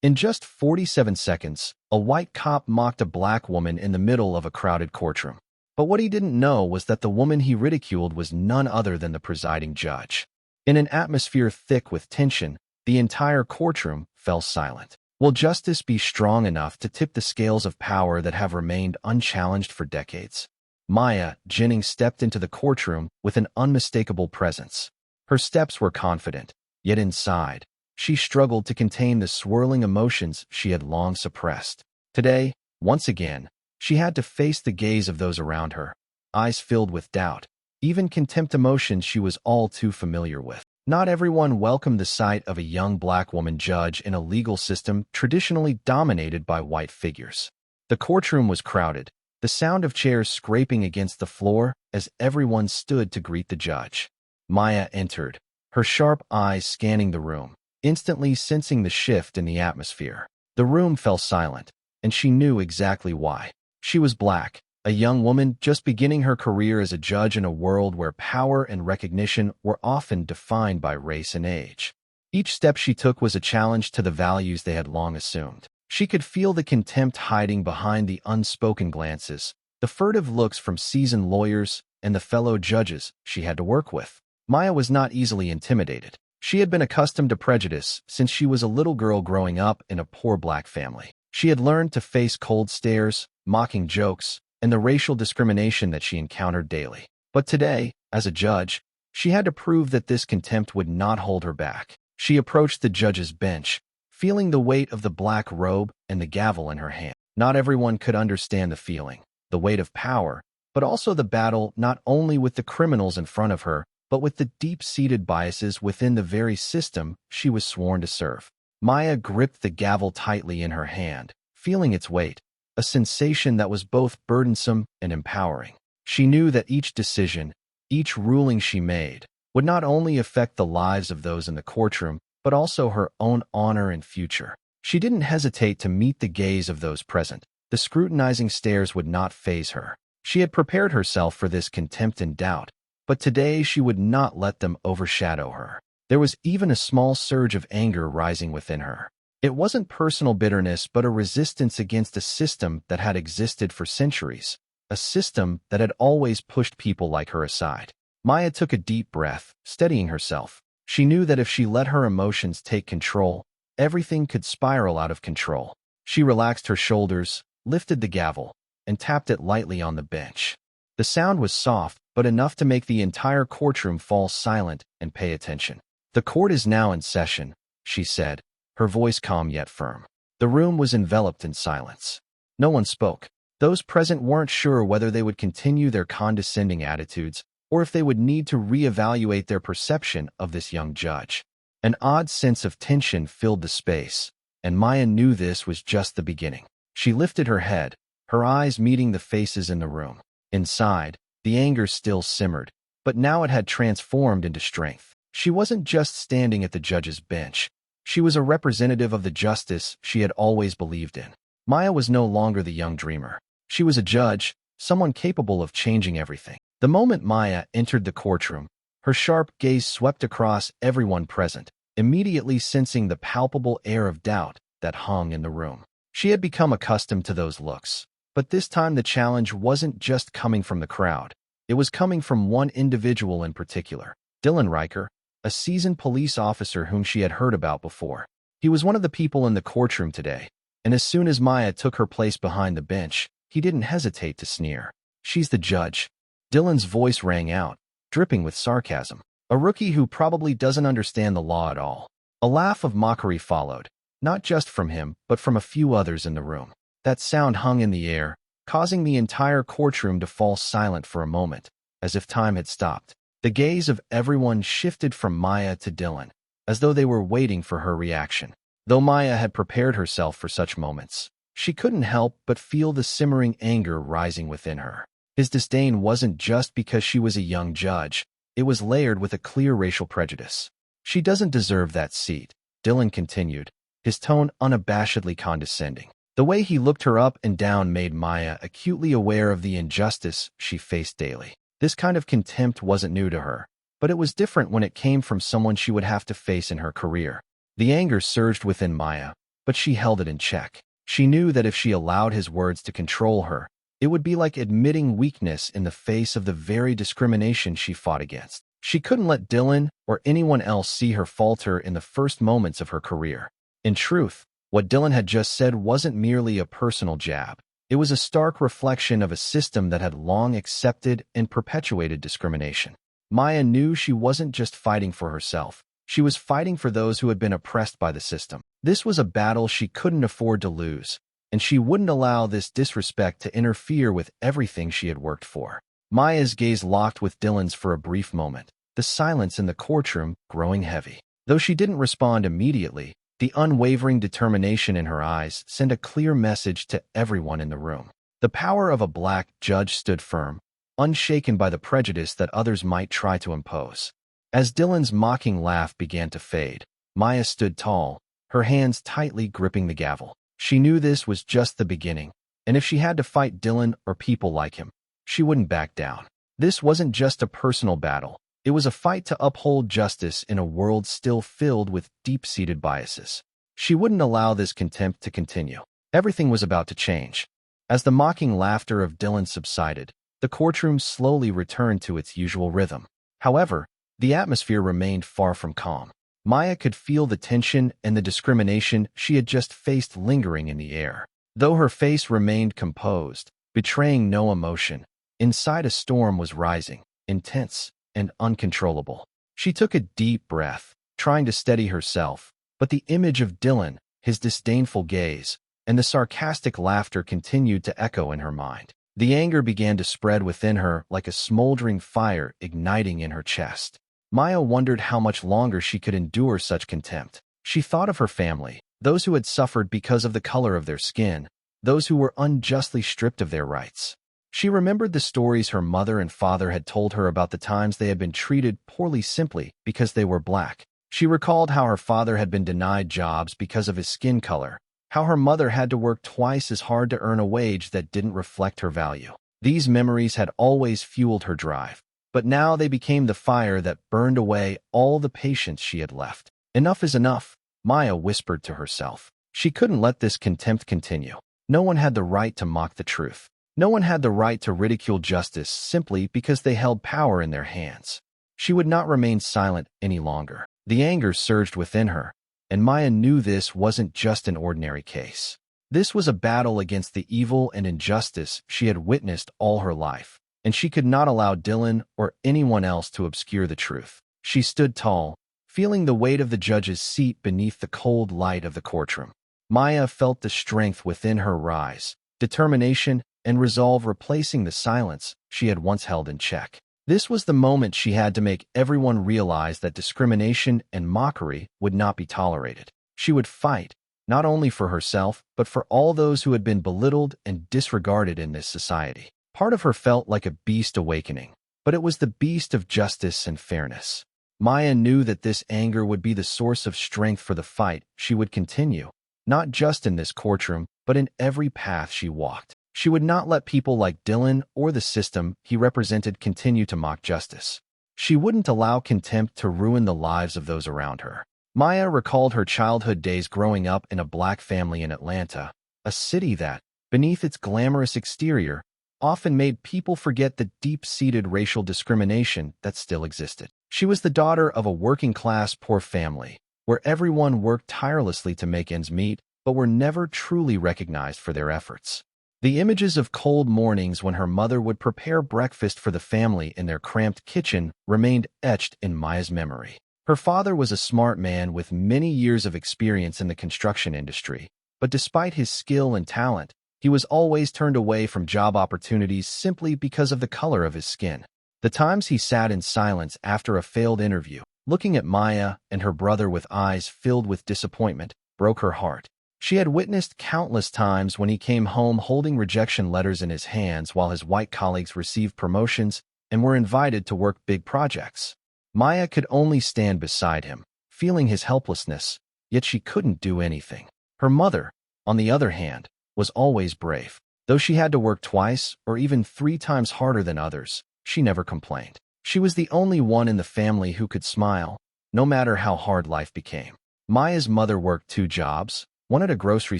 In just 47 seconds, a white cop mocked a black woman in the middle of a crowded courtroom. But what he didn't know was that the woman he ridiculed was none other than the presiding judge. In an atmosphere thick with tension, the entire courtroom fell silent. Will justice be strong enough to tip the scales of power that have remained unchallenged for decades? Maya Jennings stepped into the courtroom with an unmistakable presence. Her steps were confident, yet inside, she struggled to contain the swirling emotions she had long suppressed. Today, once again, she had to face the gaze of those around her, eyes filled with doubt, even contempt, emotions she was all too familiar with. Not everyone welcomed the sight of a young black woman judge in a legal system traditionally dominated by white figures. The courtroom was crowded, the sound of chairs scraping against the floor as everyone stood to greet the judge. Maya entered, her sharp eyes scanning the room, instantly sensing the shift in the atmosphere. The room fell silent, and she knew exactly why. She was black, a young woman just beginning her career as a judge in a world where power and recognition were often defined by race and age. Each step she took was a challenge to the values they had long assumed. She could feel the contempt hiding behind the unspoken glances, the furtive looks from seasoned lawyers and the fellow judges she had to work with. Maya was not easily intimidated. She had been accustomed to prejudice since she was a little girl growing up in a poor black family. She had learned to face cold stares, mocking jokes, and the racial discrimination that she encountered daily. But today, as a judge, she had to prove that this contempt would not hold her back. She approached the judge's bench, feeling the weight of the black robe and the gavel in her hand. Not everyone could understand the feeling, the weight of power, but also the battle not only with the criminals in front of her, but with the deep-seated biases within the very system she was sworn to serve. Maya gripped the gavel tightly in her hand, feeling its weight, a sensation that was both burdensome and empowering. She knew that each decision, each ruling she made, would not only affect the lives of those in the courtroom, but also her own honor and future. She didn't hesitate to meet the gaze of those present. The scrutinizing stares would not faze her. She had prepared herself for this contempt and doubt, but today she would not let them overshadow her. There was even a small surge of anger rising within her. It wasn't personal bitterness, but a resistance against a system that had existed for centuries, a system that had always pushed people like her aside. Maya took a deep breath, steadying herself. She knew that if she let her emotions take control, everything could spiral out of control. She relaxed her shoulders, lifted the gavel, and tapped it lightly on the bench. The sound was soft, but enough to make the entire courtroom fall silent and pay attention. "The court is now in session," she said, her voice calm yet firm. The room was enveloped in silence. No one spoke. Those present weren't sure whether they would continue their condescending attitudes or if they would need to reevaluate their perception of this young judge. An odd sense of tension filled the space, and Maya knew this was just the beginning. She lifted her head, her eyes meeting the faces in the room. Inside, the anger still simmered, but now it had transformed into strength. She wasn't just standing at the judge's bench. She was a representative of the justice she had always believed in. Maya was no longer the young dreamer. She was a judge, someone capable of changing everything. The moment Maya entered the courtroom, her sharp gaze swept across everyone present, immediately sensing the palpable air of doubt that hung in the room. She had become accustomed to those looks, but this time the challenge wasn't just coming from the crowd. It was coming from one individual in particular, Dylan Riker, a seasoned police officer whom she had heard about before. He was one of the people in the courtroom today, and as soon as Maya took her place behind the bench, he didn't hesitate to sneer. "She's the judge." Dylan's voice rang out, dripping with sarcasm. "A rookie who probably doesn't understand the law at all." A laugh of mockery followed, not just from him, but from a few others in the room. That sound hung in the air, causing the entire courtroom to fall silent for a moment, as if time had stopped. The gaze of everyone shifted from Maya to Dylan, as though they were waiting for her reaction. Though Maya had prepared herself for such moments, she couldn't help but feel the simmering anger rising within her. His disdain wasn't just because she was a young judge, it was layered with a clear racial prejudice. "She doesn't deserve that seat," Dylan continued, his tone unabashedly condescending. The way he looked her up and down made Maya acutely aware of the injustice she faced daily. This kind of contempt wasn't new to her, but it was different when it came from someone she would have to face in her career. The anger surged within Maya, but she held it in check. She knew that if she allowed his words to control her, it would be like admitting weakness in the face of the very discrimination she fought against. She couldn't let Dylan or anyone else see her falter in the first moments of her career. In truth, what Dylan had just said wasn't merely a personal jab. It was a stark reflection of a system that had long accepted and perpetuated discrimination. Maya knew she wasn't just fighting for herself. She was fighting for those who had been oppressed by the system. This was a battle she couldn't afford to lose, and she wouldn't allow this disrespect to interfere with everything she had worked for. Maya's gaze locked with Dylan's for a brief moment, the silence in the courtroom growing heavy. Though she didn't respond immediately, the unwavering determination in her eyes sent a clear message to everyone in the room. The power of a black judge stood firm, unshaken by the prejudice that others might try to impose. As Dylan's mocking laugh began to fade, Maya stood tall, her hands tightly gripping the gavel. She knew this was just the beginning, and if she had to fight Dylan or people like him, she wouldn't back down. This wasn't just a personal battle. It was a fight to uphold justice in a world still filled with deep-seated biases. She wouldn't allow this contempt to continue. Everything was about to change. As the mocking laughter of Dylan subsided, the courtroom slowly returned to its usual rhythm. However, the atmosphere remained far from calm. Maya could feel the tension and the discrimination she had just faced lingering in the air. Though her face remained composed, betraying no emotion, inside a storm was rising, intense and uncontrollable. She took a deep breath, trying to steady herself, but the image of Dylan, his disdainful gaze, and the sarcastic laughter continued to echo in her mind. The anger began to spread within her like a smoldering fire igniting in her chest. Maya wondered how much longer she could endure such contempt. She thought of her family, those who had suffered because of the color of their skin, those who were unjustly stripped of their rights. She remembered the stories her mother and father had told her about the times they had been treated poorly simply because they were black. She recalled how her father had been denied jobs because of his skin color, how her mother had to work twice as hard to earn a wage that didn't reflect her value. These memories had always fueled her drive, but now they became the fire that burned away all the patience she had left. Enough is enough, Maya whispered to herself. She couldn't let this contempt continue. No one had the right to mock the truth. No one had the right to ridicule justice simply because they held power in their hands. She would not remain silent any longer. The anger surged within her, and Maya knew this wasn't just an ordinary case. This was a battle against the evil and injustice she had witnessed all her life, and she could not allow Dylan or anyone else to obscure the truth. She stood tall, feeling the weight of the judge's seat beneath the cold light of the courtroom. Maya felt the strength within her rise, determination and resolve replacing the silence she had once held in check. This was the moment she had to make everyone realize that discrimination and mockery would not be tolerated. She would fight, not only for herself, but for all those who had been belittled and disregarded in this society. Part of her felt like a beast awakening, but it was the beast of justice and fairness. Maya knew that this anger would be the source of strength for the fight she would continue, not just in this courtroom, but in every path she walked. She would not let people like Dylan or the system he represented continue to mock justice. She wouldn't allow contempt to ruin the lives of those around her. Maya recalled her childhood days growing up in a black family in Atlanta, a city that, beneath its glamorous exterior, often made people forget the deep-seated racial discrimination that still existed. She was the daughter of a working-class poor family, where everyone worked tirelessly to make ends meet, but were never truly recognized for their efforts. The images of cold mornings when her mother would prepare breakfast for the family in their cramped kitchen remained etched in Maya's memory. Her father was a smart man with many years of experience in the construction industry, but despite his skill and talent, he was always turned away from job opportunities simply because of the color of his skin. The times he sat in silence after a failed interview, looking at Maya and her brother with eyes filled with disappointment, broke her heart. She had witnessed countless times when he came home holding rejection letters in his hands while his white colleagues received promotions and were invited to work big projects. Maya could only stand beside him, feeling his helplessness, yet she couldn't do anything. Her mother, on the other hand, was always brave. Though she had to work twice or even 3 times harder than others, she never complained. She was the only one in the family who could smile, no matter how hard life became. Maya's mother worked 2 jobs, one at a grocery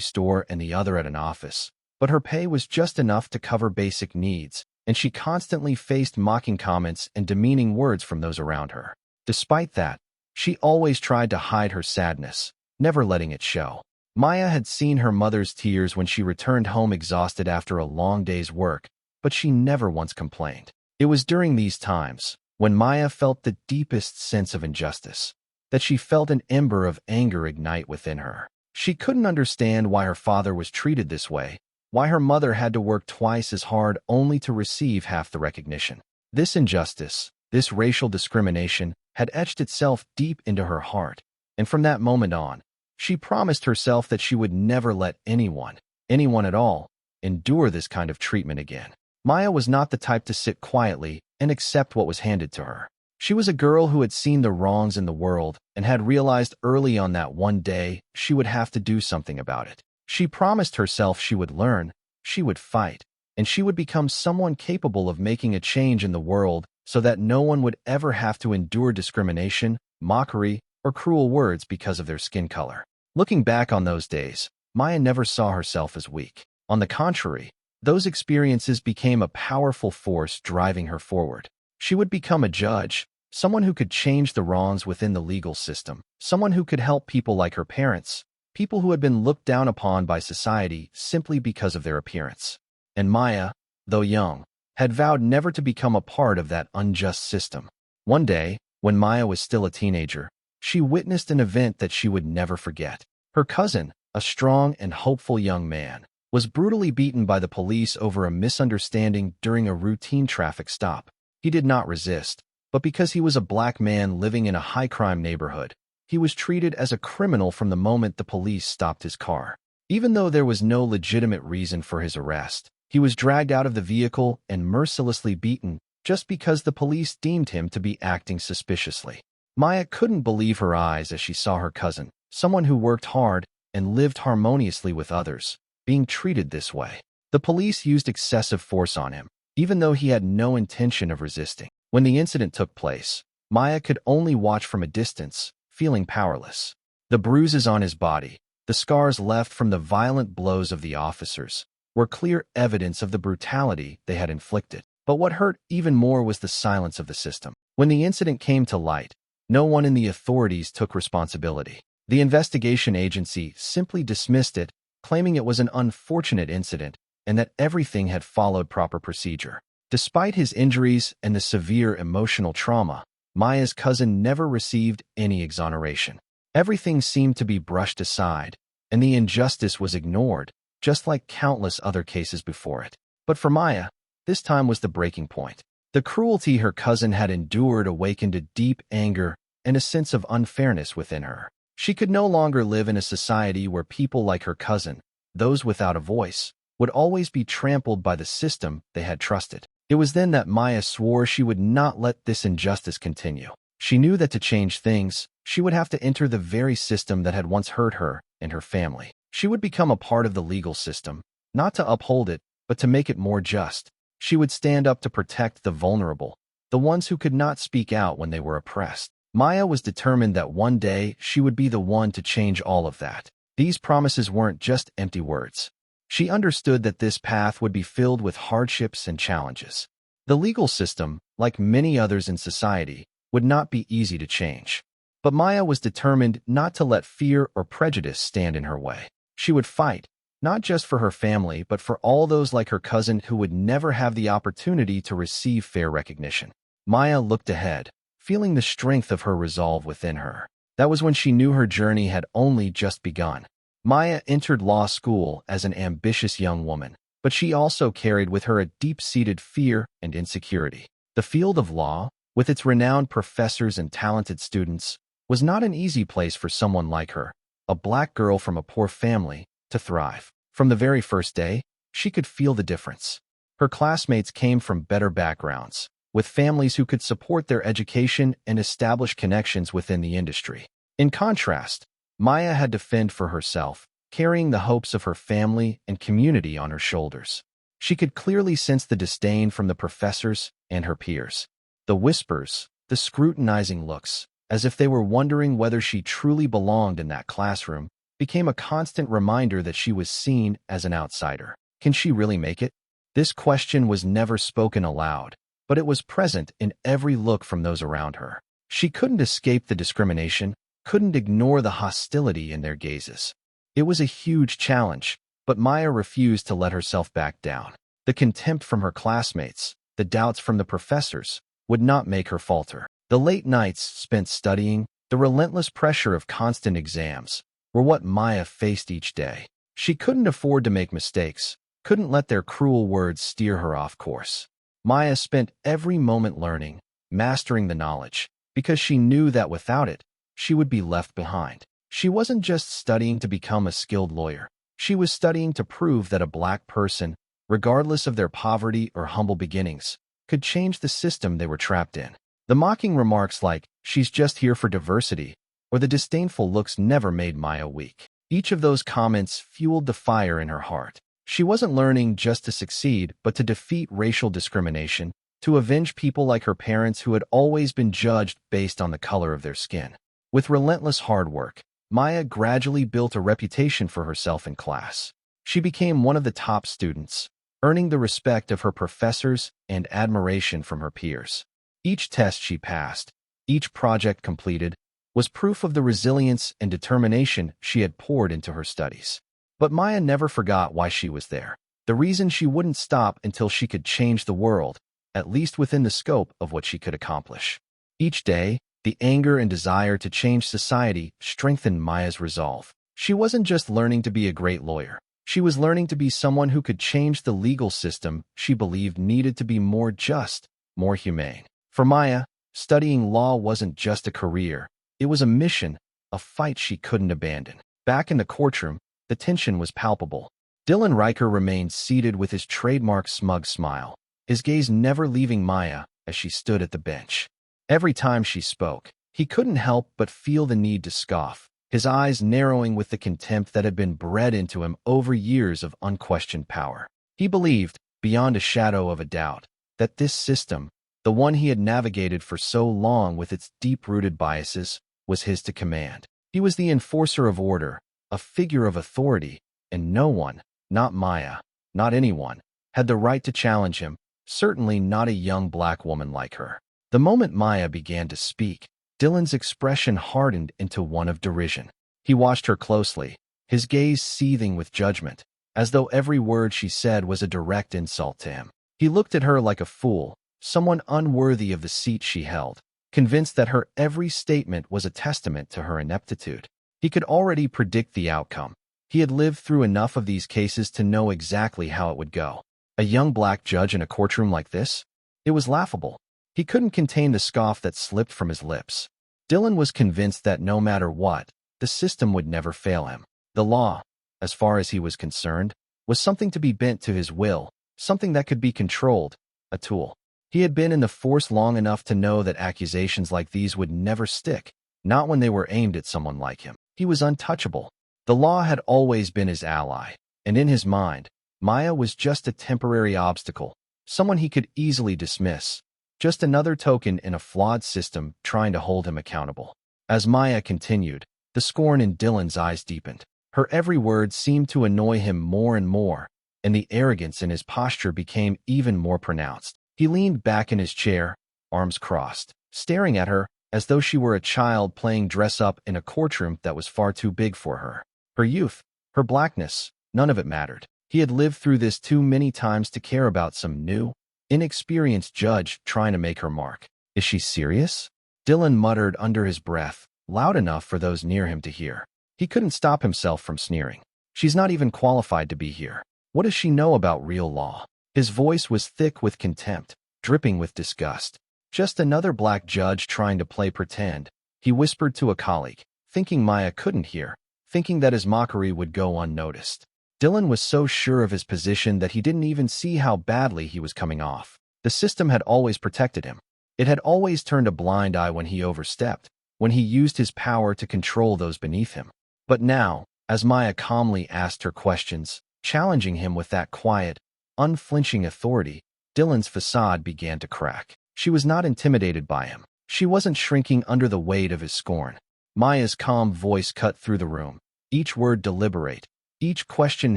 store and the other at an office. But her pay was just enough to cover basic needs, and she constantly faced mocking comments and demeaning words from those around her. Despite that, she always tried to hide her sadness, never letting it show. Maya had seen her mother's tears when she returned home exhausted after a long day's work, but she never once complained. It was during these times, when Maya felt the deepest sense of injustice, that she felt an ember of anger ignite within her. She couldn't understand why her father was treated this way, why her mother had to work twice as hard only to receive half the recognition. This injustice, this racial discrimination, had etched itself deep into her heart, and from that moment on, she promised herself that she would never let anyone at all, endure this kind of treatment again. Maya was not the type to sit quietly and accept what was handed to her. She was a girl who had seen the wrongs in the world and had realized early on that one day she would have to do something about it. She promised herself she would learn, she would fight, and she would become someone capable of making a change in the world so that no one would ever have to endure discrimination, mockery, or cruel words because of their skin color. Looking back on those days, Maya never saw herself as weak. On the contrary, those experiences became a powerful force driving her forward. She would become a judge, someone who could change the wrongs within the legal system, someone who could help people like her parents, people who had been looked down upon by society simply because of their appearance. And Maya, though young, had vowed never to become a part of that unjust system. One day, when Maya was still a teenager, she witnessed an event that she would never forget. Her cousin, a strong and hopeful young man, was brutally beaten by the police over a misunderstanding during a routine traffic stop. He did not resist, but because he was a black man living in a high-crime neighborhood, he was treated as a criminal from the moment the police stopped his car. Even though there was no legitimate reason for his arrest, he was dragged out of the vehicle and mercilessly beaten just because the police deemed him to be acting suspiciously. Maya couldn't believe her eyes as she saw her cousin, someone who worked hard and lived harmoniously with others, being treated this way. The police used excessive force on him, even though he had no intention of resisting. When the incident took place, Maya could only watch from a distance, feeling powerless. The bruises on his body, the scars left from the violent blows of the officers, were clear evidence of the brutality they had inflicted. But what hurt even more was the silence of the system. When the incident came to light, no one in the authorities took responsibility. The investigation agency simply dismissed it, claiming it was an unfortunate incident and that everything had followed proper procedure. Despite his injuries and the severe emotional trauma, Maya's cousin never received any exoneration. Everything seemed to be brushed aside, and the injustice was ignored, just like countless other cases before it. But for Maya, this time was the breaking point. The cruelty her cousin had endured awakened a deep anger and a sense of unfairness within her. She could no longer live in a society where people like her cousin, those without a voice, would always be trampled by the system they had trusted. It was then that Maya swore she would not let this injustice continue. She knew that to change things, she would have to enter the very system that had once hurt her and her family. She would become a part of the legal system, not to uphold it, but to make it more just. She would stand up to protect the vulnerable, the ones who could not speak out when they were oppressed. Maya was determined that one day she would be the one to change all of that. These promises weren't just empty words. She understood that this path would be filled with hardships and challenges. The legal system, like many others in society, would not be easy to change. But Maya was determined not to let fear or prejudice stand in her way. She would fight, not just for her family, but for all those like her cousin who would never have the opportunity to receive fair recognition. Maya looked ahead, feeling the strength of her resolve within her. That was when she knew her journey had only just begun. Maya entered law school as an ambitious young woman, but she also carried with her a deep-seated fear and insecurity. The field of law, with its renowned professors and talented students, was not an easy place for someone like her, a black girl from a poor family, to thrive. From the very first day, she could feel the difference. Her classmates came from better backgrounds, with families who could support their education and establish connections within the industry. In contrast, Maya had to fend for herself, carrying the hopes of her family and community on her shoulders. She could clearly sense the disdain from the professors and her peers. The whispers, the scrutinizing looks, as if they were wondering whether she truly belonged in that classroom, became a constant reminder that she was seen as an outsider. Can she really make it? This question was never spoken aloud, but it was present in every look from those around her. She couldn't escape the discrimination, couldn't ignore the hostility in their gazes. It was a huge challenge, but Maya refused to let herself back down. The contempt from her classmates, the doubts from the professors, would not make her falter. The late nights spent studying, the relentless pressure of constant exams, were what Maya faced each day. She couldn't afford to make mistakes, couldn't let their cruel words steer her off course. Maya spent every moment learning, mastering the knowledge, because she knew that without it, she would be left behind. She wasn't just studying to become a skilled lawyer. She was studying to prove that a black person, regardless of their poverty or humble beginnings, could change the system they were trapped in. The mocking remarks like, "She's just here for diversity," or the disdainful looks never made Maya weak. Each of those comments fueled the fire in her heart. She wasn't learning just to succeed, but to defeat racial discrimination, to avenge people like her parents who had always been judged based on the color of their skin. With relentless hard work, Maya gradually built a reputation for herself in class. She became one of the top students, earning the respect of her professors and admiration from her peers. Each test she passed, each project completed, was proof of the resilience and determination she had poured into her studies. But Maya never forgot why she was there. The reason she wouldn't stop until she could change the world, at least within the scope of what she could accomplish. Each day, the anger and desire to change society strengthened Maya's resolve. She wasn't just learning to be a great lawyer. She was learning to be someone who could change the legal system she believed needed to be more just, more humane. For Maya, studying law wasn't just a career. It was a mission, a fight she couldn't abandon. Back in the courtroom, the tension was palpable. Dylan Riker remained seated with his trademark smug smile, his gaze never leaving Maya as she stood at the bench. Every time she spoke, he couldn't help but feel the need to scoff, his eyes narrowing with the contempt that had been bred into him over years of unquestioned power. He believed, beyond a shadow of a doubt, that this system, the one he had navigated for so long with its deep-rooted biases, was his to command. He was the enforcer of order, a figure of authority, and no one, not Maya, not anyone, had the right to challenge him, certainly not a young black woman like her. The moment Maya began to speak, Dylan's expression hardened into one of derision. He watched her closely, his gaze seething with judgment, as though every word she said was a direct insult to him. He looked at her like a fool, someone unworthy of the seat she held, convinced that her every statement was a testament to her ineptitude. He could already predict the outcome. He had lived through enough of these cases to know exactly how it would go. A young black judge in a courtroom like this? It was laughable. He couldn't contain the scoff that slipped from his lips. Dylan was convinced that no matter what, the system would never fail him. The law, as far as he was concerned, was something to be bent to his will, something that could be controlled, a tool. He had been in the force long enough to know that accusations like these would never stick, not when they were aimed at someone like him. He was untouchable. The law had always been his ally, and in his mind, Maya was just a temporary obstacle, someone he could easily dismiss, just another token in a flawed system trying to hold him accountable. As Maya continued, the scorn in Dylan's eyes deepened. Her every word seemed to annoy him more and more, and the arrogance in his posture became even more pronounced. He leaned back in his chair, arms crossed, staring at her as though she were a child playing dress-up in a courtroom that was far too big for her. Her youth, her blackness, none of it mattered. He had lived through this too many times to care about some new, inexperienced judge trying to make her mark. Is she serious? Dylan muttered under his breath, loud enough for those near him to hear. He couldn't stop himself from sneering. She's not even qualified to be here. What does she know about real law? His voice was thick with contempt, dripping with disgust. Just another black judge trying to play pretend. He whispered to a colleague, thinking Maya couldn't hear, thinking that his mockery would go unnoticed. Dylan was so sure of his position that he didn't even see how badly he was coming off. The system had always protected him. It had always turned a blind eye when he overstepped, when he used his power to control those beneath him. But now, as Maya calmly asked her questions, challenging him with that quiet, unflinching authority, Dylan's facade began to crack. She was not intimidated by him. She wasn't shrinking under the weight of his scorn. Maya's calm voice cut through the room. each word deliberate, each question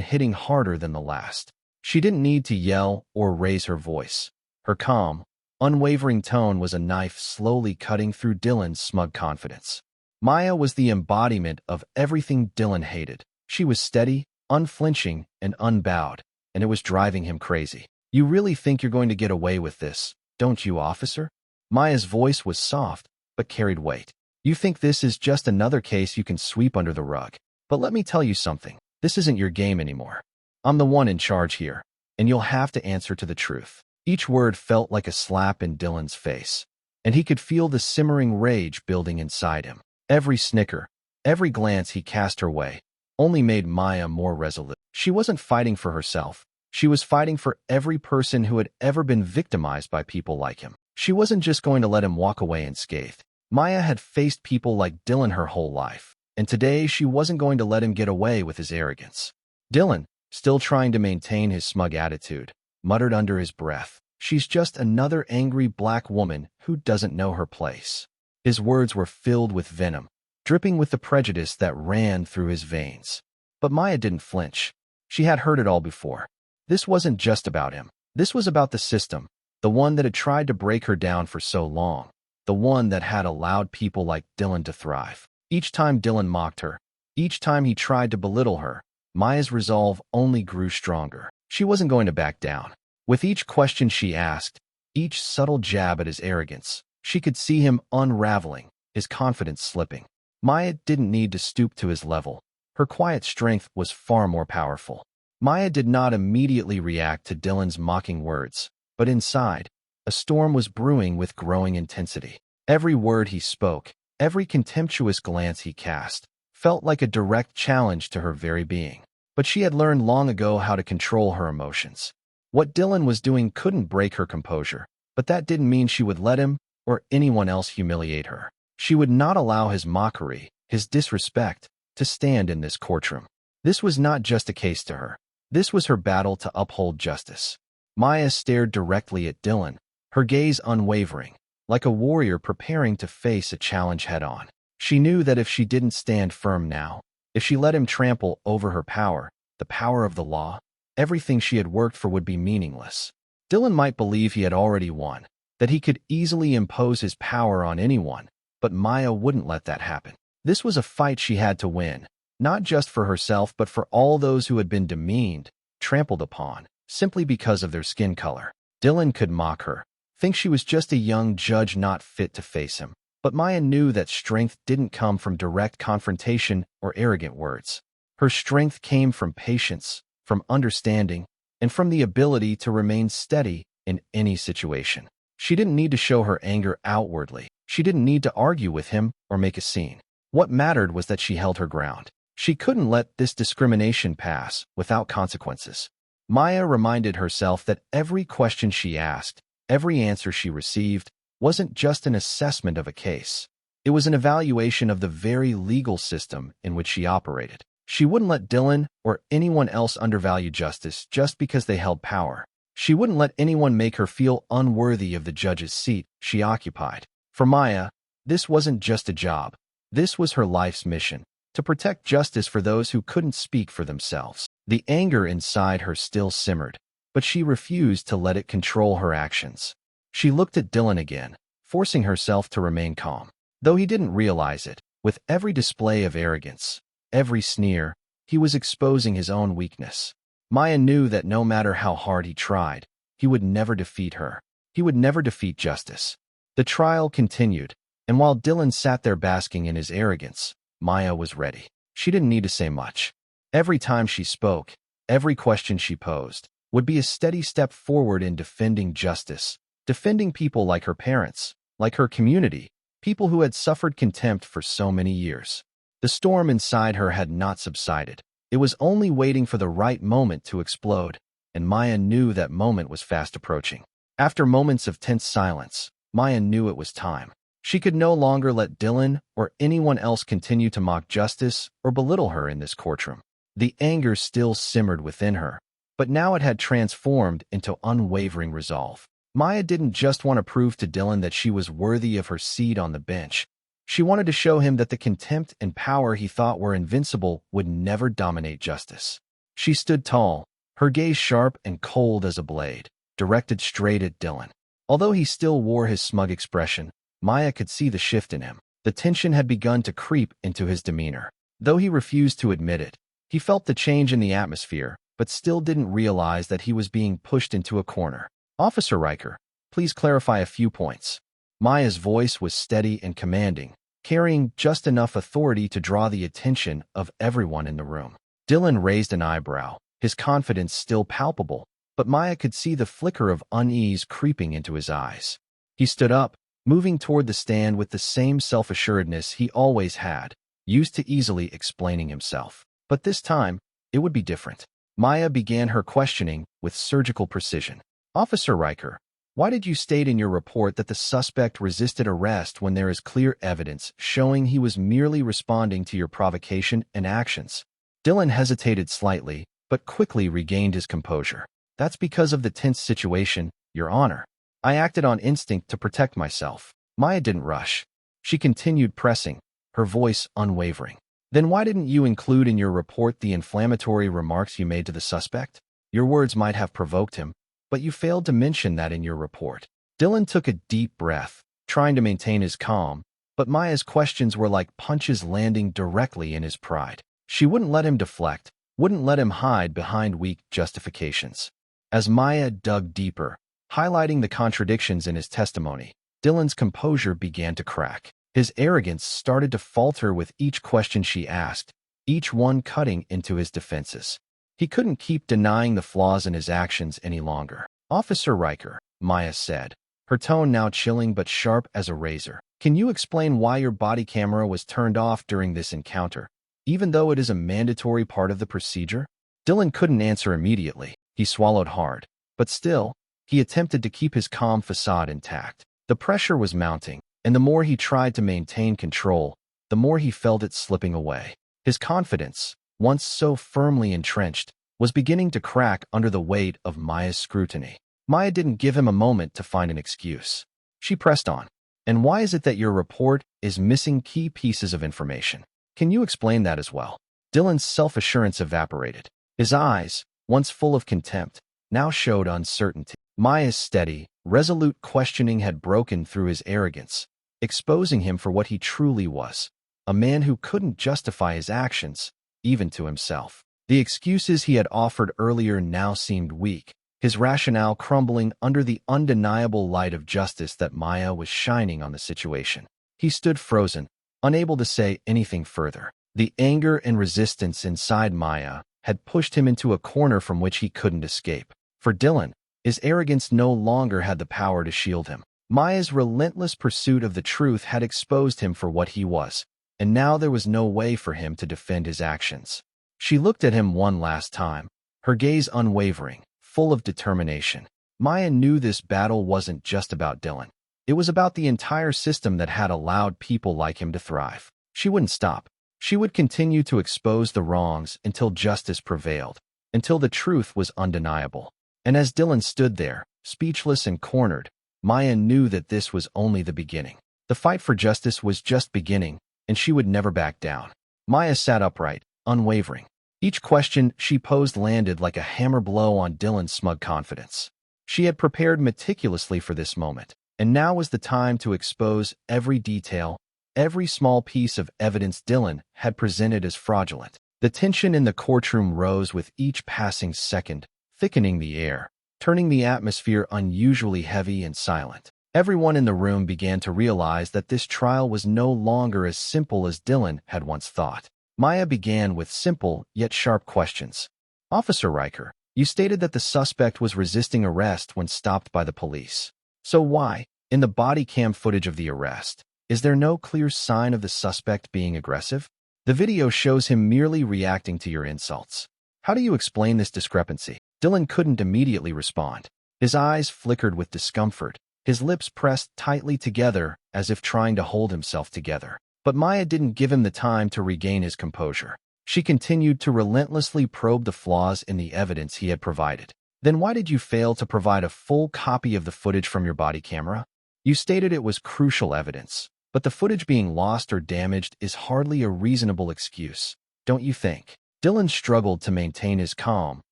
hitting harder than the last. She didn't need to yell or raise her voice. Her calm, unwavering tone was a knife slowly cutting through Dylan's smug confidence. Maya was the embodiment of everything Dylan hated. She was steady, unflinching, and unbowed, and it was driving him crazy. "You really think you're going to get away with this, don't you, officer?" Maya's voice was soft, but carried weight. "You think this is just another case you can sweep under the rug. But let me tell you something. This isn't your game anymore. I'm the one in charge here, and you'll have to answer to the truth." Each word felt like a slap in Dylan's face, and he could feel the simmering rage building inside him. Every snicker, every glance he cast her way, only made Maya more resolute. She wasn't fighting for herself. She was fighting for every person who had ever been victimized by people like him. She wasn't just going to let him walk away unscathed. Maya had faced people like Dylan her whole life, and today she wasn't going to let him get away with his arrogance. Dylan, still trying to maintain his smug attitude, muttered under his breath, "She's just another angry black woman who doesn't know her place." His words were filled with venom, dripping with the prejudice that ran through his veins. But Maya didn't flinch. She had heard it all before. This wasn't just about him. This was about the system, the one that had tried to break her down for so long, the one that had allowed people like Dylan to thrive. Each time Dylan mocked her, each time he tried to belittle her, Maya's resolve only grew stronger. She wasn't going to back down. With each question she asked, each subtle jab at his arrogance, she could see him unraveling, his confidence slipping. Maya didn't need to stoop to his level. Her quiet strength was far more powerful. Maya did not immediately react to Dylan's mocking words, but inside, a storm was brewing with growing intensity. Every word he spoke, every contemptuous glance he cast, felt like a direct challenge to her very being. But she had learned long ago how to control her emotions. What Dylan was doing couldn't break her composure, but that didn't mean she would let him or anyone else humiliate her. She would not allow his mockery, his disrespect, to stand in this courtroom. This was not just a case to her. This was her battle to uphold justice. Maya stared directly at Dylan, her gaze unwavering, like a warrior preparing to face a challenge head-on. She knew that if she didn't stand firm now, if she let him trample over her power, the power of the law, everything she had worked for would be meaningless. Dylan might believe he had already won, that he could easily impose his power on anyone, but Maya wouldn't let that happen. This was a fight she had to win, not just for herself but for all those who had been demeaned, trampled upon, simply because of their skin color. Dylan could mock her, think she was just a young judge not fit to face him. But Maya knew that strength didn't come from direct confrontation or arrogant words. Her strength came from patience, from understanding, and from the ability to remain steady in any situation. She didn't need to show her anger outwardly. She didn't need to argue with him or make a scene. What mattered was that she held her ground. She couldn't let this discrimination pass without consequences. Maya reminded herself that every question she asked, every answer she received, wasn't just an assessment of a case. It was an evaluation of the very legal system in which she operated. She wouldn't let Dylan or anyone else undervalue justice just because they held power. She wouldn't let anyone make her feel unworthy of the judge's seat she occupied. For Maya, this wasn't just a job. This was her life's mission, to protect justice for those who couldn't speak for themselves. The anger inside her still simmered, but she refused to let it control her actions. She looked at Dylan again, forcing herself to remain calm. Though he didn't realize it, with every display of arrogance, every sneer, he was exposing his own weakness. Maya knew that no matter how hard he tried, he would never defeat her. He would never defeat justice. The trial continued, and while Dylan sat there basking in his arrogance, Maya was ready. She didn't need to say much. Every time she spoke, every question she posed, would be a steady step forward in defending justice, defending people like her parents, like her community, people who had suffered contempt for so many years. The storm inside her had not subsided. It was only waiting for the right moment to explode, and Maya knew that moment was fast approaching. After moments of tense silence, Maya knew it was time. She could no longer let Dylan or anyone else continue to mock justice or belittle her in this courtroom. The anger still simmered within her, but now it had transformed into unwavering resolve. Maya didn't just want to prove to Dylan that she was worthy of her seat on the bench. She wanted to show him that the contempt and power he thought were invincible would never dominate justice. She stood tall, her gaze sharp and cold as a blade, directed straight at Dylan. Although he still wore his smug expression, Maya could see the shift in him. The tension had begun to creep into his demeanor. Though he refused to admit it, he felt the change in the atmosphere, but still didn't realize that he was being pushed into a corner. "Officer Riker, please clarify a few points." Maya's voice was steady and commanding, carrying just enough authority to draw the attention of everyone in the room. Dylan raised an eyebrow, his confidence still palpable, but Maya could see the flicker of unease creeping into his eyes. He stood up, moving toward the stand with the same self-assuredness he always had, used to easily explaining himself. But this time, it would be different. Maya began her questioning with surgical precision. "Officer Riker, why did you state in your report that the suspect resisted arrest when there is clear evidence showing he was merely responding to your provocation and actions?" Dylan hesitated slightly, but quickly regained his composure. "That's because of the tense situation, Your Honor. I acted on instinct to protect myself." Maya didn't rush. She continued pressing, her voice unwavering. "Then why didn't you include in your report the inflammatory remarks you made to the suspect? Your words might have provoked him, but you failed to mention that in your report." Dylan took a deep breath, trying to maintain his calm, but Maya's questions were like punches landing directly in his pride. She wouldn't let him deflect, wouldn't let him hide behind weak justifications. As Maya dug deeper, highlighting the contradictions in his testimony, Dylan's composure began to crack. His arrogance started to falter with each question she asked, each one cutting into his defenses. He couldn't keep denying the flaws in his actions any longer. "Officer Riker," Maya said, her tone now chilling but sharp as a razor, "can you explain why your body camera was turned off during this encounter, even though it is a mandatory part of the procedure?" Dylan couldn't answer immediately. He swallowed hard, but still, he attempted to keep his calm facade intact. The pressure was mounting, and the more he tried to maintain control, the more he felt it slipping away. His confidence, once so firmly entrenched, was beginning to crack under the weight of Maya's scrutiny. Maya didn't give him a moment to find an excuse. She pressed on. "And why is it that your report is missing key pieces of information? Can you explain that as well?" Dylan's self-assurance evaporated. His eyes, once full of contempt, now showed uncertainty. Maya's steady, resolute questioning had broken through his arrogance, exposing him for what he truly was, a man who couldn't justify his actions, even to himself. The excuses he had offered earlier now seemed weak, his rationale crumbling under the undeniable light of justice that Maya was shining on the situation. He stood frozen, unable to say anything further. The anger and resistance inside Maya had pushed him into a corner from which he couldn't escape. For Dylan, his arrogance no longer had the power to shield him. Maya's relentless pursuit of the truth had exposed him for what he was, and now there was no way for him to defend his actions. She looked at him one last time, her gaze unwavering, full of determination. Maya knew this battle wasn't just about Dylan. It was about the entire system that had allowed people like him to thrive. She wouldn't stop. She would continue to expose the wrongs until justice prevailed, until the truth was undeniable. And as Dylan stood there, speechless and cornered, Maya knew that this was only the beginning. The fight for justice was just beginning, and she would never back down. Maya sat upright, unwavering. Each question she posed landed like a hammer blow on Dylan's smug confidence. She had prepared meticulously for this moment, and now was the time to expose every detail, every small piece of evidence Dylan had presented as fraudulent. The tension in the courtroom rose with each passing second, thickening the air, turning the atmosphere unusually heavy and silent. Everyone in the room began to realize that this trial was no longer as simple as Dylan had once thought. Maya began with simple yet sharp questions. "Officer Riker, you stated that the suspect was resisting arrest when stopped by the police. So why, in the body cam footage of the arrest, is there no clear sign of the suspect being aggressive? The video shows him merely reacting to your insults. How do you explain this discrepancy?" Dylan couldn't immediately respond. His eyes flickered with discomfort, his lips pressed tightly together as if trying to hold himself together. But Maya didn't give him the time to regain his composure. She continued to relentlessly probe the flaws in the evidence he had provided. "Then why did you fail to provide a full copy of the footage from your body camera? You stated it was crucial evidence. But the footage being lost or damaged is hardly a reasonable excuse, don't you think? Dylan struggled to maintain his calm,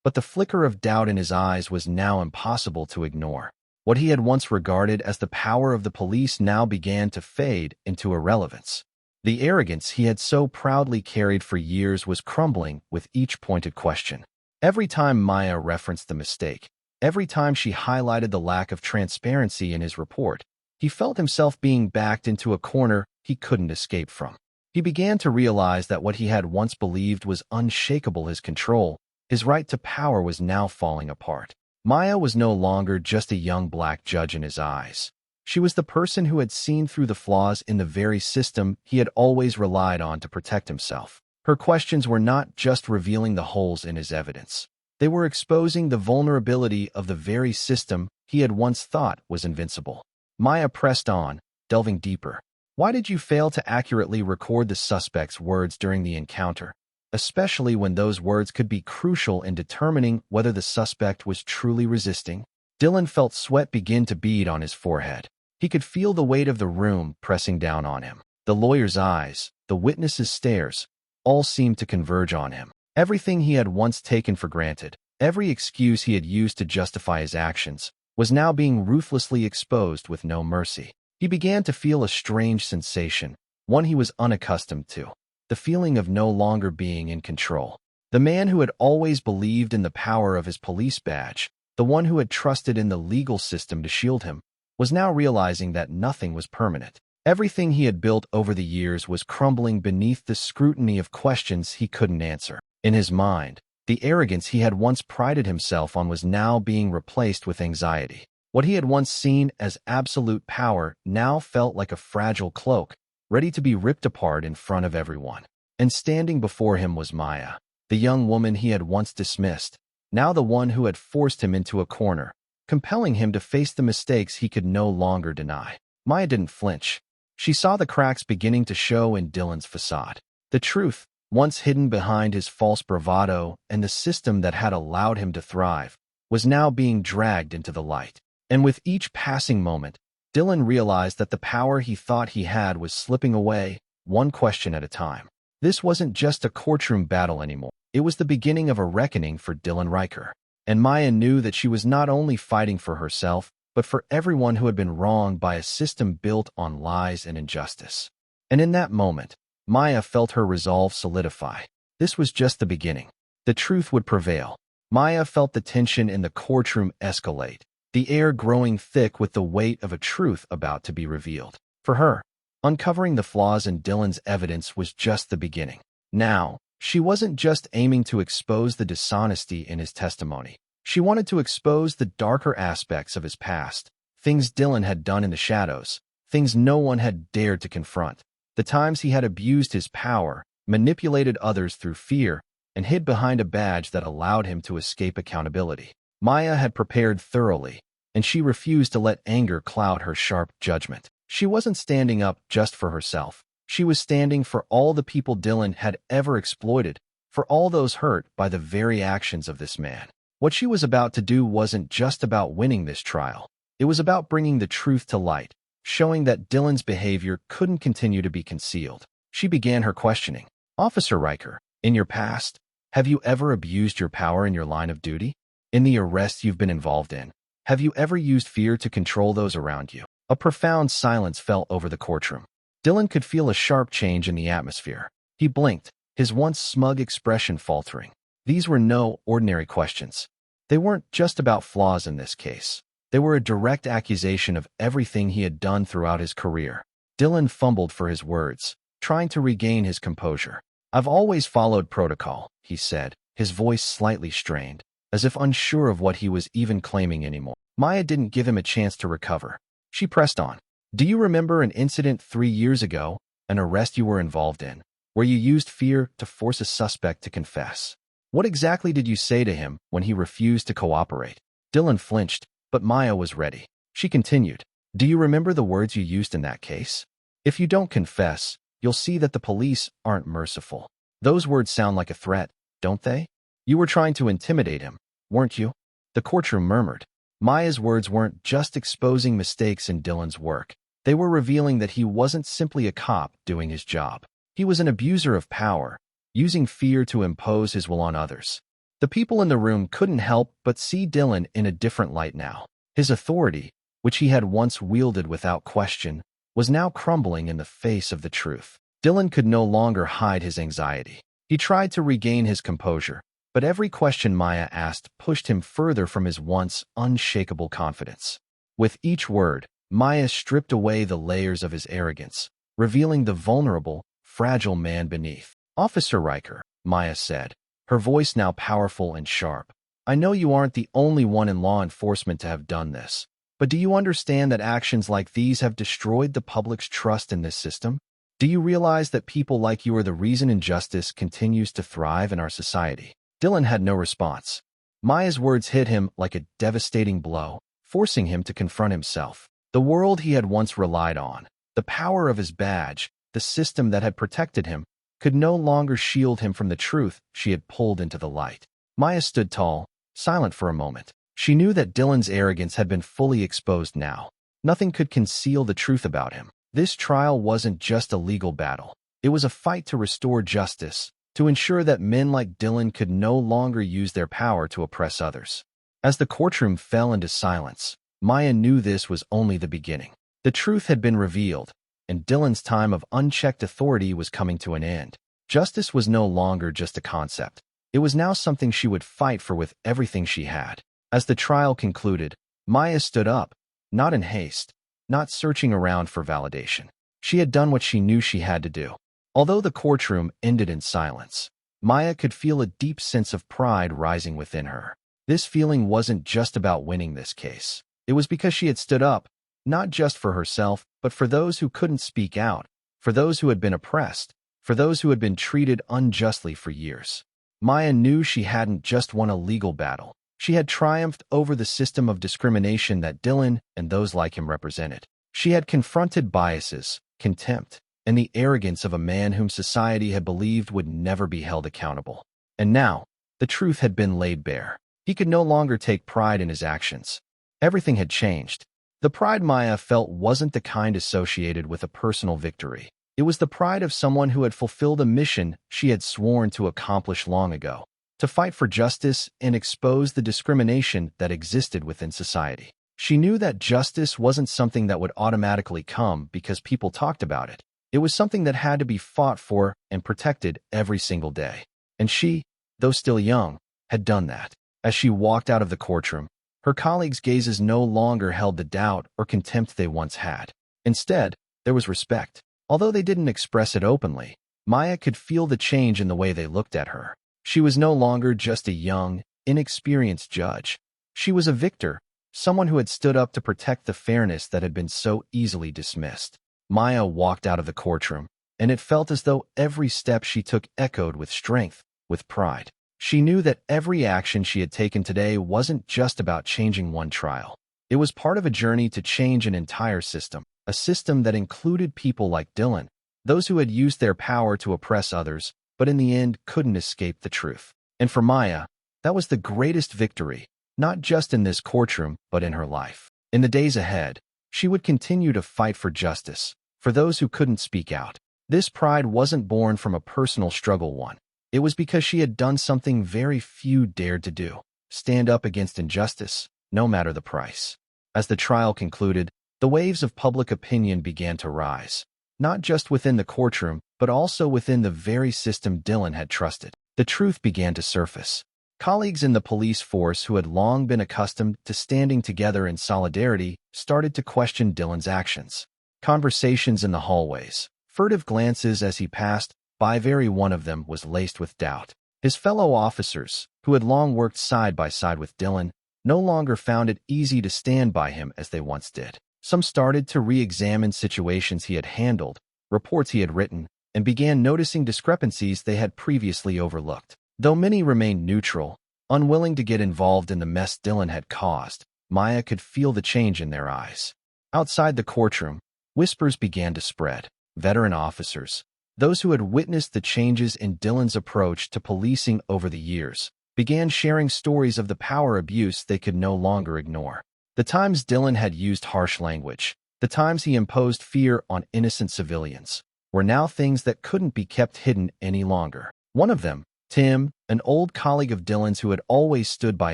but the flicker of doubt in his eyes was now impossible to ignore. What he had once regarded as the power of the police now began to fade into irrelevance. The arrogance he had so proudly carried for years was crumbling with each pointed question. Every time Maya referenced the mistake, every time she highlighted the lack of transparency in his report, he felt himself being backed into a corner he couldn't escape from. He began to realize that what he had once believed was unshakable, his control, his right to power, was now falling apart. Maya was no longer just a young black judge in his eyes. She was the person who had seen through the flaws in the very system he had always relied on to protect himself. Her questions were not just revealing the holes in his evidence. They were exposing the vulnerability of the very system he had once thought was invincible. Maya pressed on, delving deeper. Why did you fail to accurately record the suspect's words during the encounter, especially when those words could be crucial in determining whether the suspect was truly resisting? Dylan felt sweat begin to bead on his forehead. He could feel the weight of the room pressing down on him. The lawyer's eyes, the witness's stares, all seemed to converge on him. Everything he had once taken for granted, every excuse he had used to justify his actions, was now being ruthlessly exposed with no mercy. He began to feel a strange sensation, one he was unaccustomed to, the feeling of no longer being in control. The man who had always believed in the power of his police badge, the one who had trusted in the legal system to shield him, was now realizing that nothing was permanent. Everything he had built over the years was crumbling beneath the scrutiny of questions he couldn't answer. In his mind, the arrogance he had once prided himself on was now being replaced with anxiety. What he had once seen as absolute power now felt like a fragile cloak, ready to be ripped apart in front of everyone. And standing before him was Maya, the young woman he had once dismissed, now the one who had forced him into a corner, compelling him to face the mistakes he could no longer deny. Maya didn't flinch. She saw the cracks beginning to show in Dylan's facade. The truth, once hidden behind his false bravado and the system that had allowed him to thrive, was now being dragged into the light. And with each passing moment, Dylan realized that the power he thought he had was slipping away, one question at a time. This wasn't just a courtroom battle anymore. It was the beginning of a reckoning for Dylan Riker. And Maya knew that she was not only fighting for herself, but for everyone who had been wronged by a system built on lies and injustice. And in that moment, Maya felt her resolve solidify. This was just the beginning. The truth would prevail. Maya felt the tension in the courtroom escalate, the air growing thick with the weight of a truth about to be revealed. For her, uncovering the flaws in Dylan's evidence was just the beginning. Now, she wasn't just aiming to expose the dishonesty in his testimony. She wanted to expose the darker aspects of his past, things Dylan had done in the shadows, things no one had dared to confront, the times he had abused his power, manipulated others through fear, and hid behind a badge that allowed him to escape accountability. Maya had prepared thoroughly, and she refused to let anger cloud her sharp judgment. She wasn't standing up just for herself. She was standing for all the people Dylan had ever exploited, for all those hurt by the very actions of this man. What she was about to do wasn't just about winning this trial. It was about bringing the truth to light, showing that Dylan's behavior couldn't continue to be concealed. She began her questioning. Officer Riker, in your past, have you ever abused your power in your line of duty? In the arrests you've been involved in, have you ever used fear to control those around you? A profound silence fell over the courtroom. Dylan could feel a sharp change in the atmosphere. He blinked, his once smug expression faltering. These were no ordinary questions. They weren't just about flaws in this case. They were a direct accusation of everything he had done throughout his career. Dylan fumbled for his words, trying to regain his composure. I've always followed protocol, he said, his voice slightly strained, as if unsure of what he was even claiming anymore. Maya didn't give him a chance to recover. She pressed on. Do you remember an incident 3 years ago, an arrest you were involved in, where you used fear to force a suspect to confess? What exactly did you say to him when he refused to cooperate? Dylan flinched, but Maya was ready. She continued. Do you remember the words you used in that case? If you don't confess, you'll see that the police aren't merciful. Those words sound like a threat, don't they? You were trying to intimidate him, weren't you? The courtroom murmured. Maya's words weren't just exposing mistakes in Dylan's work. They were revealing that he wasn't simply a cop doing his job. He was an abuser of power, using fear to impose his will on others. The people in the room couldn't help but see Dylan in a different light now. His authority, which he had once wielded without question, was now crumbling in the face of the truth. Dylan could no longer hide his anxiety. He tried to regain his composure, but every question Maya asked pushed him further from his once unshakable confidence. With each word, Maya stripped away the layers of his arrogance, revealing the vulnerable, fragile man beneath. "Officer Riker," Maya said, her voice now powerful and sharp, "I know you aren't the only one in law enforcement to have done this, but do you understand that actions like these have destroyed the public's trust in this system? Do you realize that people like you are the reason injustice continues to thrive in our society?" Dylan had no response. Maya's words hit him like a devastating blow, forcing him to confront himself. The world he had once relied on, the power of his badge, the system that had protected him, could no longer shield him from the truth she had pulled into the light. Maya stood tall, silent for a moment. She knew that Dylan's arrogance had been fully exposed now. Nothing could conceal the truth about him. This trial wasn't just a legal battle. It was a fight to restore justice, to ensure that men like Dylan could no longer use their power to oppress others. As the courtroom fell into silence, Maya knew this was only the beginning. The truth had been revealed, and Dylan's time of unchecked authority was coming to an end. Justice was no longer just a concept. It was now something she would fight for with everything she had. As the trial concluded, Maya stood up, not in haste, not searching around for validation. She had done what she knew she had to do. Although the courtroom ended in silence, Maya could feel a deep sense of pride rising within her. This feeling wasn't just about winning this case. It was because she had stood up, not just for herself, but for those who couldn't speak out, for those who had been oppressed, for those who had been treated unjustly for years. Maya knew she hadn't just won a legal battle. She had triumphed over the system of discrimination that Dylan and those like him represented. She had confronted biases, contempt, and the arrogance of a man whom society had believed would never be held accountable. And now, the truth had been laid bare. He could no longer take pride in his actions. Everything had changed. The pride Maya felt wasn't the kind associated with a personal victory. It was the pride of someone who had fulfilled a mission she had sworn to accomplish long ago, to fight for justice and expose the discrimination that existed within society. She knew that justice wasn't something that would automatically come because people talked about it. It was something that had to be fought for and protected every single day. And she, though still young, had done that. As she walked out of the courtroom, her colleagues' gazes no longer held the doubt or contempt they once had. Instead, there was respect. Although they didn't express it openly, Maya could feel the change in the way they looked at her. She was no longer just a young, inexperienced judge. She was a victor, someone who had stood up to protect the fairness that had been so easily dismissed. Maya walked out of the courtroom, and it felt as though every step she took echoed with strength, with pride. She knew that every action she had taken today wasn't just about changing one trial. It was part of a journey to change an entire system, a system that included people like Dylan, those who had used their power to oppress others, but in the end couldn't escape the truth. And for Maya, that was the greatest victory, not just in this courtroom, but in her life. In the days ahead, she would continue to fight for justice, for those who couldn't speak out. This pride wasn't born from a personal struggle one. It was because she had done something very few dared to do: stand up against injustice, no matter the price. As the trial concluded, the waves of public opinion began to rise, not just within the courtroom, but also within the very system Dylan had trusted. The truth began to surface. Colleagues in the police force who had long been accustomed to standing together in solidarity started to question Dylan's actions. Conversations in the hallways, furtive glances as he passed by very one of them was laced with doubt. His fellow officers, who had long worked side by side with Dylan, no longer found it easy to stand by him as they once did. Some started to re-examine situations he had handled, reports he had written, and began noticing discrepancies they had previously overlooked. Though many remained neutral, unwilling to get involved in the mess Dylan had caused, Maya could feel the change in their eyes. Outside the courtroom, whispers began to spread. Veteran officers, those who had witnessed the changes in Dylan's approach to policing over the years, began sharing stories of the power abuse they could no longer ignore. The times Dylan had used harsh language, The times he imposed fear on innocent civilians were now things that couldn't be kept hidden any longer. One of them, Tim, an old colleague of Dylan's who had always stood by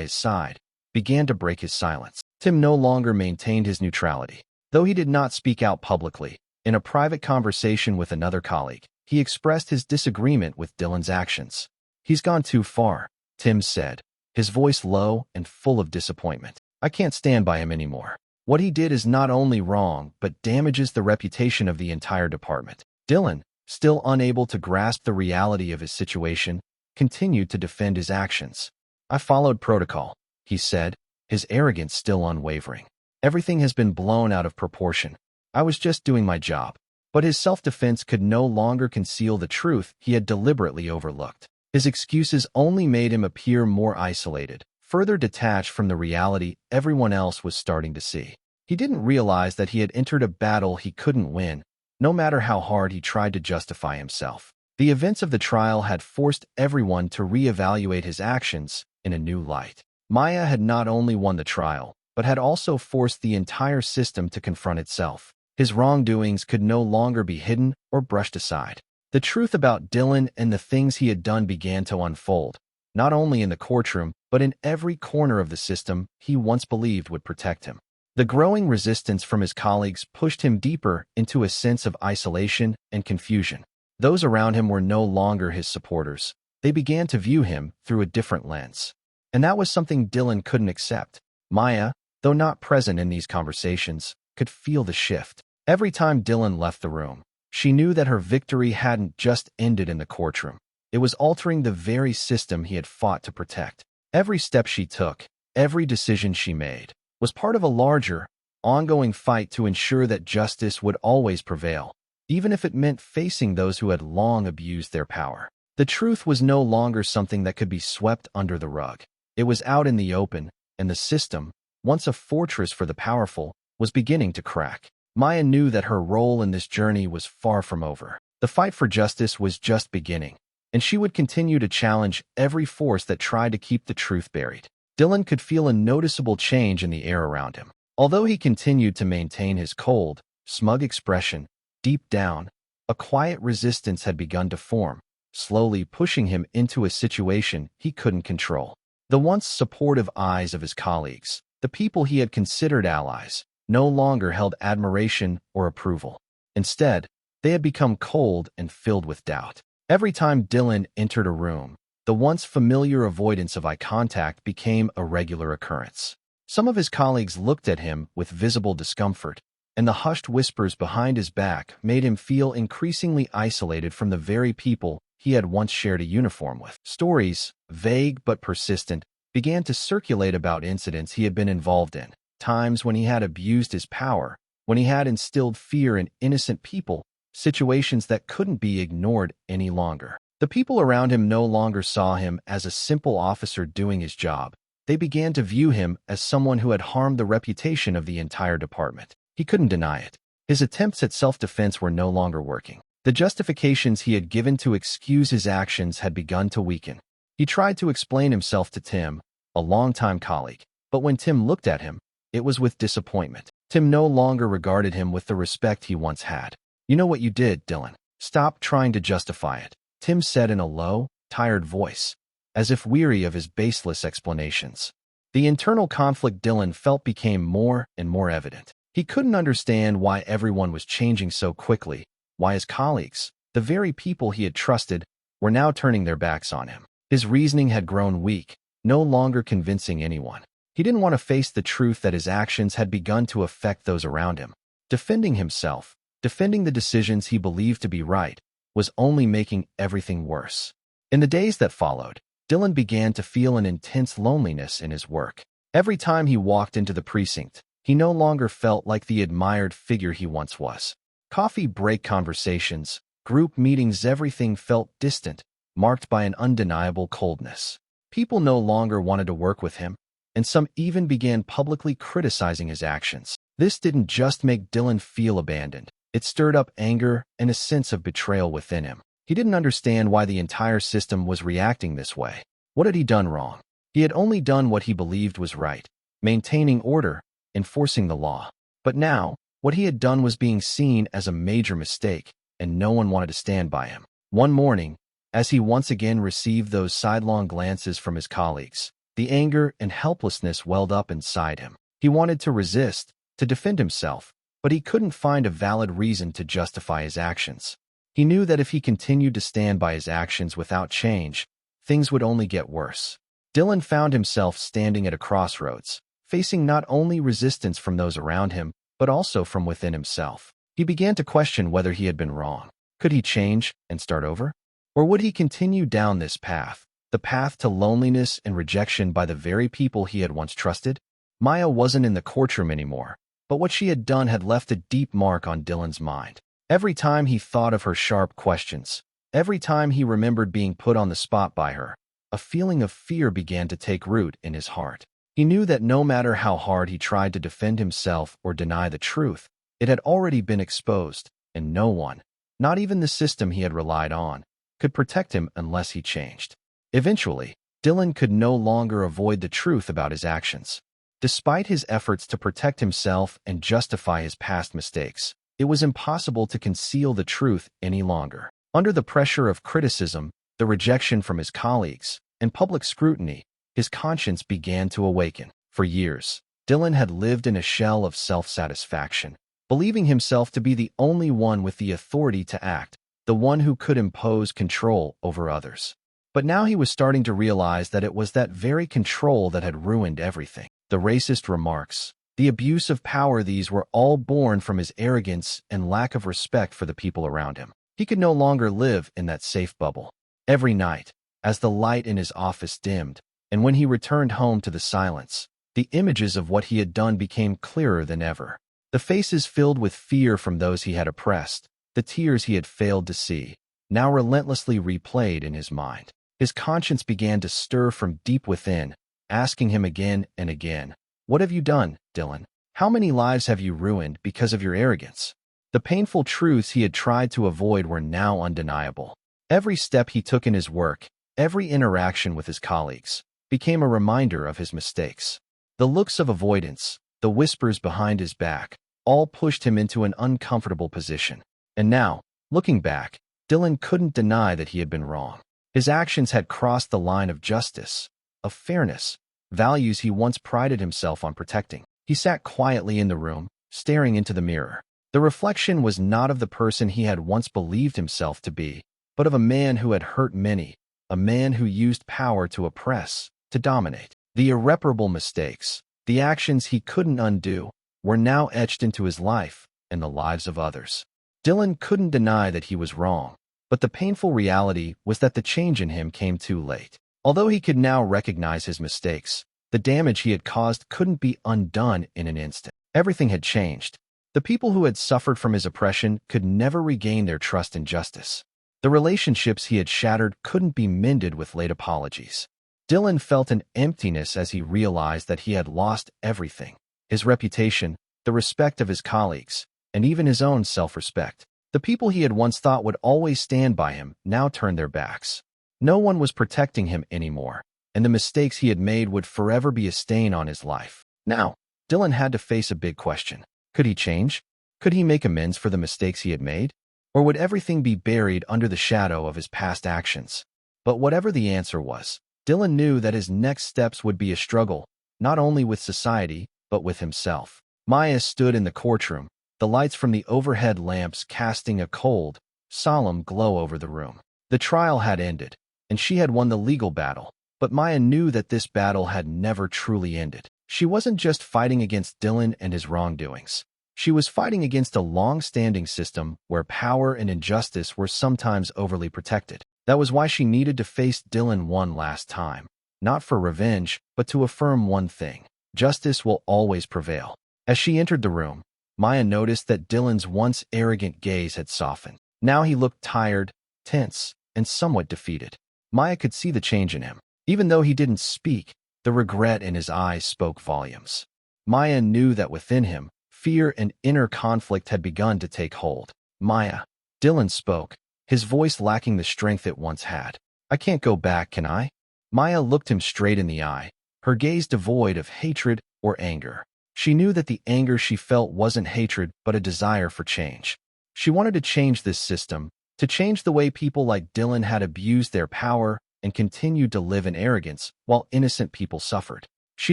his side, began to break his silence. Tim no longer maintained his neutrality. Though he did not speak out publicly, in a private conversation with another colleague, he expressed his disagreement with Dylan's actions. "He's gone too far," Tim said, his voice low and full of disappointment. "I can't stand by him anymore. What he did is not only wrong, but damages the reputation of the entire department." Dylan, still unable to grasp the reality of his situation, continued to defend his actions. "I followed protocol," he said, his arrogance still unwavering. "Everything has been blown out of proportion. I was just doing my job." But his self-defense could no longer conceal the truth he had deliberately overlooked. His excuses only made him appear more isolated, further detached from the reality everyone else was starting to see. He didn't realize that he had entered a battle he couldn't win, no matter how hard he tried to justify himself. The events of the trial had forced everyone to reevaluate his actions in a new light. Maya had not only won the trial, but had also forced the entire system to confront itself. His wrongdoings could no longer be hidden or brushed aside. The truth about Dylan and the things he had done began to unfold, not only in the courtroom, but in every corner of the system he once believed would protect him. The growing resistance from his colleagues pushed him deeper into a sense of isolation and confusion. Those around him were no longer his supporters. They began to view him through a different lens. And that was something Dylan couldn't accept. Maya, though not present in these conversations, could feel the shift. Every time Dylan left the room, she knew that her victory hadn't just ended in the courtroom. It was altering the very system he had fought to protect. Every step she took, every decision she made, was part of a larger, ongoing fight to ensure that justice would always prevail, even if it meant facing those who had long abused their power. The truth was no longer something that could be swept under the rug. It was out in the open, and the system, once a fortress for the powerful, was beginning to crack. Maya knew that her role in this journey was far from over. The fight for justice was just beginning, and she would continue to challenge every force that tried to keep the truth buried. Dylan could feel a noticeable change in the air around him. Although he continued to maintain his cold, smug expression, deep down, a quiet resistance had begun to form, slowly pushing him into a situation he couldn't control. The once supportive eyes of his colleagues, the people he had considered allies, no longer held admiration or approval. Instead, they had become cold and filled with doubt. Every time Dylan entered a room, the once familiar avoidance of eye contact became a regular occurrence. Some of his colleagues looked at him with visible discomfort, and the hushed whispers behind his back made him feel increasingly isolated from the very people he had once shared a uniform with. Stories, vague but persistent, began to circulate about incidents he had been involved in. Times when he had abused his power, when he had instilled fear in innocent people, situations that couldn't be ignored any longer. The people around him no longer saw him as a simple officer doing his job. They began to view him as someone who had harmed the reputation of the entire department. He couldn't deny it. His attempts at self-defense were no longer working. The justifications he had given to excuse his actions had begun to weaken. He tried to explain himself to Tim, a longtime colleague, but when Tim looked at him, it was with disappointment. Tim no longer regarded him with the respect he once had. "You know what you did, Dylan. Stop trying to justify it," Tim said in a low, tired voice, as if weary of his baseless explanations. The internal conflict Dylan felt became more and more evident. He couldn't understand why everyone was changing so quickly, why his colleagues, the very people he had trusted, were now turning their backs on him. His reasoning had grown weak, no longer convincing anyone. He didn't want to face the truth that his actions had begun to affect those around him. Defending himself, defending the decisions he believed to be right, was only making everything worse. In the days that followed, Dylan began to feel an intense loneliness in his work. Every time he walked into the precinct, he no longer felt like the admired figure he once was. Coffee break conversations, group meetings, everything felt distant, marked by an undeniable coldness. People no longer wanted to work with him, and some even began publicly criticizing his actions. This didn't just make Dylan feel abandoned. It stirred up anger and a sense of betrayal within him. He didn't understand why the entire system was reacting this way. What had he done wrong? He had only done what he believed was right, maintaining order, enforcing the law. But now, What he had done was being seen as a major mistake, and no one wanted to stand by him. One morning, as he once again received those sidelong glances from his colleagues, the anger and helplessness welled up inside him. He wanted to resist, to defend himself, but he couldn't find a valid reason to justify his actions. He knew that if he continued to stand by his actions without change, things would only get worse. Dylan found himself standing at a crossroads, facing not only resistance from those around him, but also from within himself. He began to question whether he had been wrong. Could he change and start over? Or would he continue down this path, the path to loneliness and rejection by the very people he had once trusted? Maya wasn't in the courtroom anymore, but what she had done had left a deep mark on Dylan's mind. Every time he thought of her sharp questions, every time he remembered being put on the spot by her, a feeling of fear began to take root in his heart. He knew that no matter how hard he tried to defend himself or deny the truth, it had already been exposed, and no one, not even the system he had relied on, could protect him unless he changed. Eventually, Dylan could no longer avoid the truth about his actions. Despite his efforts to protect himself and justify his past mistakes, it was impossible to conceal the truth any longer. Under the pressure of criticism, the rejection from his colleagues, and public scrutiny, his conscience began to awaken. For years, Dylan had lived in a shell of self-satisfaction, believing himself to be the only one with the authority to act, the one who could impose control over others. But now he was starting to realize that it was that very control that had ruined everything. The racist remarks, the abuse of power, these were all born from his arrogance and lack of respect for the people around him. He could no longer live in that safe bubble. Every night, as the light in his office dimmed, and when he returned home to the silence, the images of what he had done became clearer than ever. The faces filled with fear from those he had oppressed, the tears he had failed to see, now relentlessly replayed in his mind. His conscience began to stir from deep within, asking him again and again, "What have you done, Dylan? How many lives have you ruined because of your arrogance?" The painful truths he had tried to avoid were now undeniable. Every step he took in his work, every interaction with his colleagues, became a reminder of his mistakes. The looks of avoidance, the whispers behind his back, all pushed him into an uncomfortable position. And now, looking back, Dylan couldn't deny that he had been wrong. His actions had crossed the line of justice, of fairness, values he once prided himself on protecting. He sat quietly in the room, staring into the mirror. The reflection was not of the person he had once believed himself to be, but of a man who had hurt many, a man who used power to oppress, to dominate. The irreparable mistakes, the actions he couldn't undo, were now etched into his life and the lives of others. Dylan couldn't deny that he was wrong, but the painful reality was that the change in him came too late. Although he could now recognize his mistakes, the damage he had caused couldn't be undone in an instant. Everything had changed. The people who had suffered from his oppression could never regain their trust in justice. The relationships he had shattered couldn't be mended with late apologies. Dylan felt an emptiness as he realized that he had lost everything: his reputation, the respect of his colleagues, and even his own self-respect. The people he had once thought would always stand by him now turned their backs. No one was protecting him anymore, and the mistakes he had made would forever be a stain on his life. Now, Dylan had to face a big question. Could he change? Could he make amends for the mistakes he had made? Or would everything be buried under the shadow of his past actions? But whatever the answer was, Dylan knew that his next steps would be a struggle, not only with society, but with himself. Maya stood in the courtroom, the lights from the overhead lamps casting a cold, solemn glow over the room. The trial had ended, and she had won the legal battle, but Maya knew that this battle had never truly ended. She wasn't just fighting against Dylan and his wrongdoings. She was fighting against a long-standing system where power and injustice were sometimes overly protected. That was why she needed to face Dylan one last time, not for revenge, but to affirm one thing: justice will always prevail. As she entered the room, Maya noticed that Dylan's once arrogant gaze had softened. Now he looked tired, tense, and somewhat defeated. Maya could see the change in him. Even though he didn't speak, the regret in his eyes spoke volumes. Maya knew that within him, fear and inner conflict had begun to take hold. "Maya," Dylan spoke, his voice lacking the strength it once had. "I can't go back, can I?" Maya looked him straight in the eye, her gaze devoid of hatred or anger. She knew that the anger she felt wasn't hatred but a desire for change. She wanted to change this system, to change the way people like Dylan had abused their power and continued to live in arrogance while innocent people suffered. She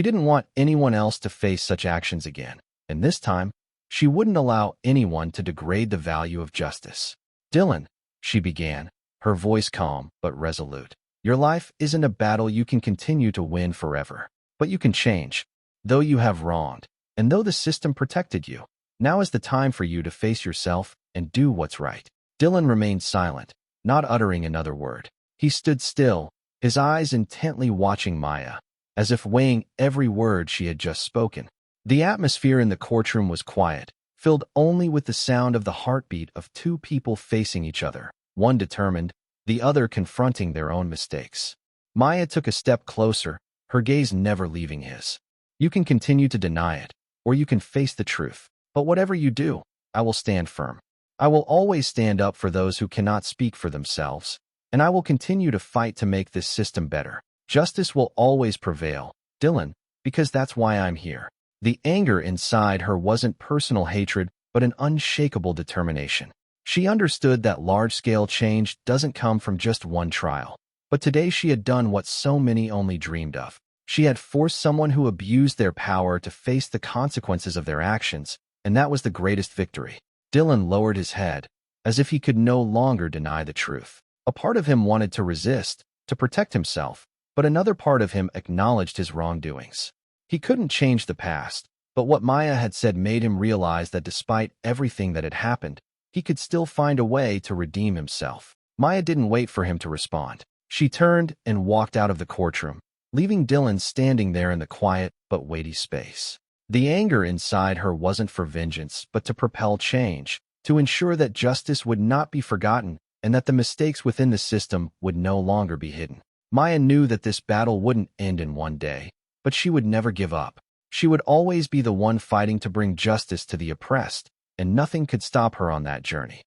didn't want anyone else to face such actions again, and this time, she wouldn't allow anyone to degrade the value of justice. Dylan, she began, her voice calm but resolute. Your life isn't a battle you can continue to win forever, but you can change, though you have wronged, and though the system protected you. Now is the time for you to face yourself and do what's right. Dylan remained silent, not uttering another word. He stood still, his eyes intently watching Maya, as if weighing every word she had just spoken. The atmosphere in the courtroom was quiet, filled only with the sound of the heartbeat of two people facing each other, one determined, the other confronting their own mistakes. Maya took a step closer, her gaze never leaving his. You can continue to deny it, or you can face the truth. But whatever you do, I will stand firm. I will always stand up for those who cannot speak for themselves, and I will continue to fight to make this system better. Justice will always prevail, Dylan, because that's why I'm here. The anger inside her wasn't personal hatred, but an unshakable determination. She understood that large-scale change doesn't come from just one trial. But today she had done what so many only dreamed of. She had forced someone who abused their power to face the consequences of their actions, and that was the greatest victory. Dylan lowered his head, as if he could no longer deny the truth. A part of him wanted to resist, to protect himself, but another part of him acknowledged his wrongdoings. He couldn't change the past, but what Maya had said made him realize that despite everything that had happened, he could still find a way to redeem himself. Maya didn't wait for him to respond. She turned and walked out of the courtroom, leaving Dylan standing there in the quiet but weighty space. The anger inside her wasn't for vengeance, but to propel change, to ensure that justice would not be forgotten and that the mistakes within the system would no longer be hidden. Maya knew that this battle wouldn't end in one day, but she would never give up. She would always be the one fighting to bring justice to the oppressed, and nothing could stop her on that journey.